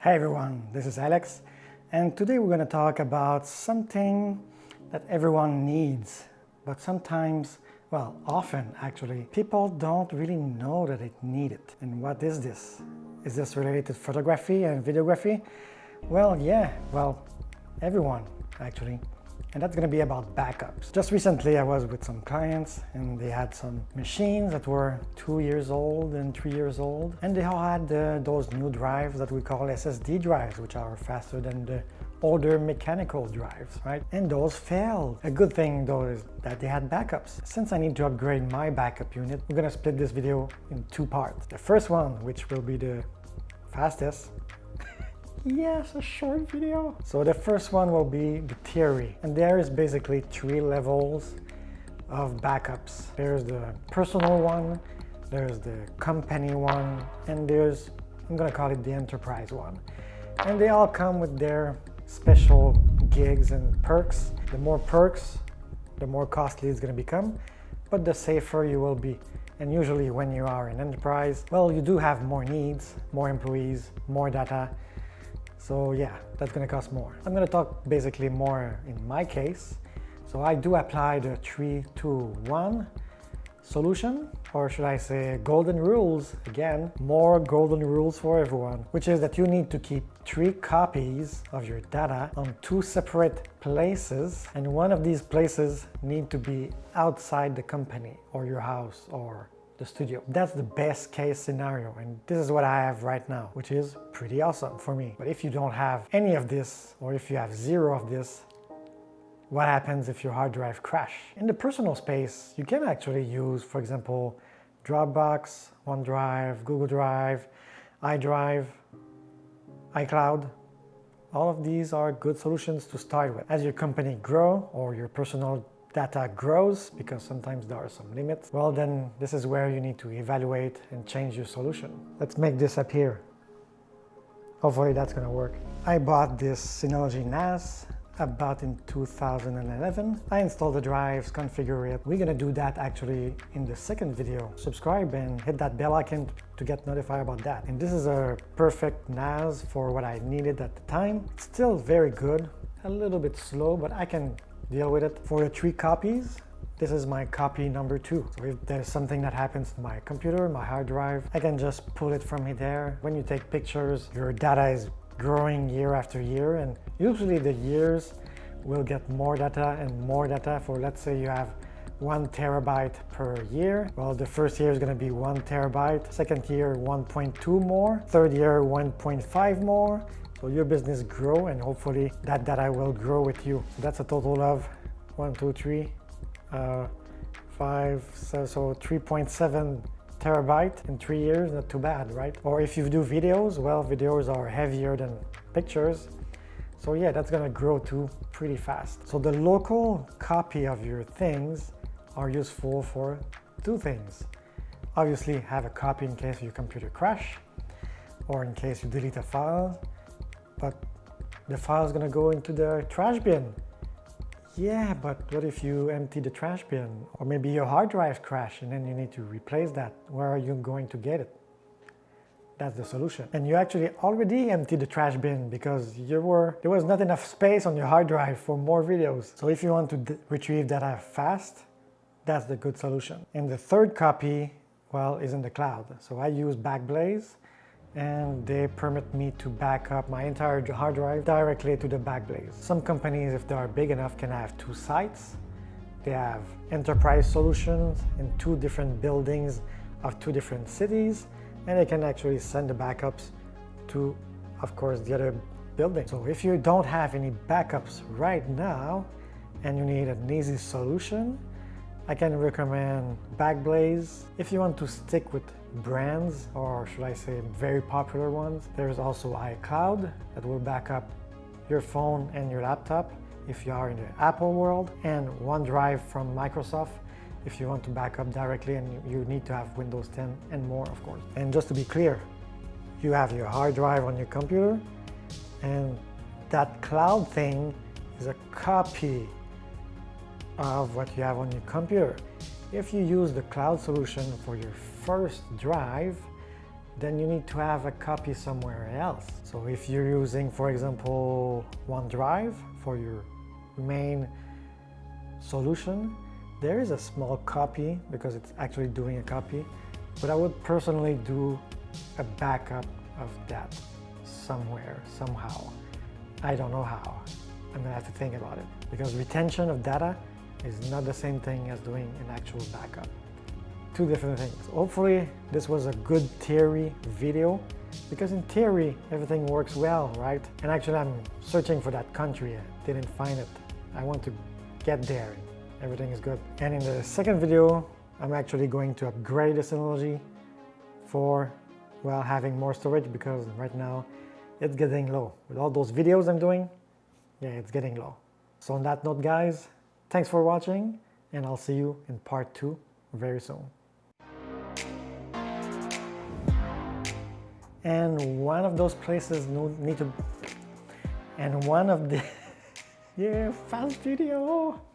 Hi everyone, this is Alex, and today we're going to talk about something that everyone needs, but sometimes, well, often actually, people don't really know that they need it. And what is this? Is this related to photography and videography? Well, yeah, everyone actually. And that's going to be about backups. Just recently I was with some clients and they had some machines that were 2 years old and 3 years old, and they all had those new drives that we call SSD drives, which are faster than the older mechanical drives, right? And those failed. A good thing though is that they had backups. Since I need to upgrade my backup unit, we're going to split this video in two parts. The first one, which will be the fastest, yes, a short video. So the first one will be the theory, and there is basically 3 levels of backups. There's the personal one, there's the company one, and there's, I'm gonna call it the enterprise one. And they all come with their special gigs and perks. The more perks, the more costly it's gonna become, but the safer you will be. And usually when you are an enterprise, well, you do have more needs, more employees, more data. So yeah, that's going to cost more. I'm going to talk basically more in my case. So I do apply the 3-2-1 solution, or should I say golden rules. Again, more golden rules for everyone, which is that you need to keep 3 copies of your data on 2 separate places, and one of these places need to be outside the company or your house or the studio. That's the best case scenario, and this is what I have right now, which is pretty awesome for me. But if you don't have any of this, or if you have 0 of this, what happens if your hard drive crash? In the personal space, you can actually use, for example, Dropbox, OneDrive, Google Drive, iDrive, iCloud. All of these are good solutions to start with. As your company grows or your personal data grows, because sometimes there are some limits, well then this is where you need to evaluate and change your solution. Let's make this appear. Hopefully that's gonna work. I bought this Synology NAS about in 2011. I installed the drives, configure it. We're gonna do that actually in the second video. Subscribe and hit that bell icon to get notified about that. And this is a perfect NAS for what I needed at the time. It's still very good, a little bit slow, but I can deal with it. For the 3 copies, this is my copy number 2. So if there's something that happens to my computer, my hard drive, I can just pull it from there. When you take pictures, your data is growing year after year, and usually the years will get more data and more data. For, let's say you have 1 terabyte per year. Well, the first year is going to be 1 terabyte, second year 1.2 more, third year 1.5 more. So your business grow, and hopefully that data will grow with you. So that's a total of 1, 2, 3, 5, so 3.7 terabyte in 3 years. Not too bad, right? Or if you do videos, well, videos are heavier than pictures. So yeah, that's gonna grow too pretty fast. So the local copy of your things are useful for 2 things. Obviously, have a copy in case your computer crash, or in case you delete a file. But the file is going to go into the trash bin. Yeah, but what if you empty the trash bin? Or maybe your hard drive crashed and then you need to replace that. Where are you going to get it? That's the solution. And you actually already emptied the trash bin because there was not enough space on your hard drive for more videos. So if you want to retrieve data fast, that's the good solution. And the third copy, well, is in the cloud. So I use Backblaze, and they permit me to back up my entire hard drive directly to the Backblaze. Some companies, if they are big enough, can have 2 sites. They have enterprise solutions in 2 different buildings of 2 different cities, and they can actually send the backups to, of course, the other building. So if you don't have any backups right now and you need an easy solution, I can recommend Backblaze. If you want to stick with brands, or should I say very popular ones, there's also iCloud that will back up your phone and your laptop if you are in the Apple world, and OneDrive from Microsoft if you want to back up directly and you need to have Windows 10 and more, of course. And just to be clear, you have your hard drive on your computer, and that cloud thing is a copy of what you have on your computer. If you use the cloud solution for your first drive, then you need to have a copy somewhere else. So if you're using, for example, OneDrive for your main solution, there is a small copy because it's actually doing a copy, but I would personally do a backup of that somewhere, somehow. I don't know how. I'm gonna have to think about it because retention of data is not the same thing as doing an actual backup. Two different things. Hopefully this was a good theory video because in theory everything works well, right? And actually I'm searching for that country. I didn't find it. I want to get there. Everything is good. And in the second video, I'm actually going to upgrade the Synology for, well, having more storage because right now it's getting low. With all those videos I'm doing, yeah, it's getting low. So on that note, guys, thanks for watching and I'll see you in part 2 very soon. And one of those places need to, and one of the, yeah, fast video.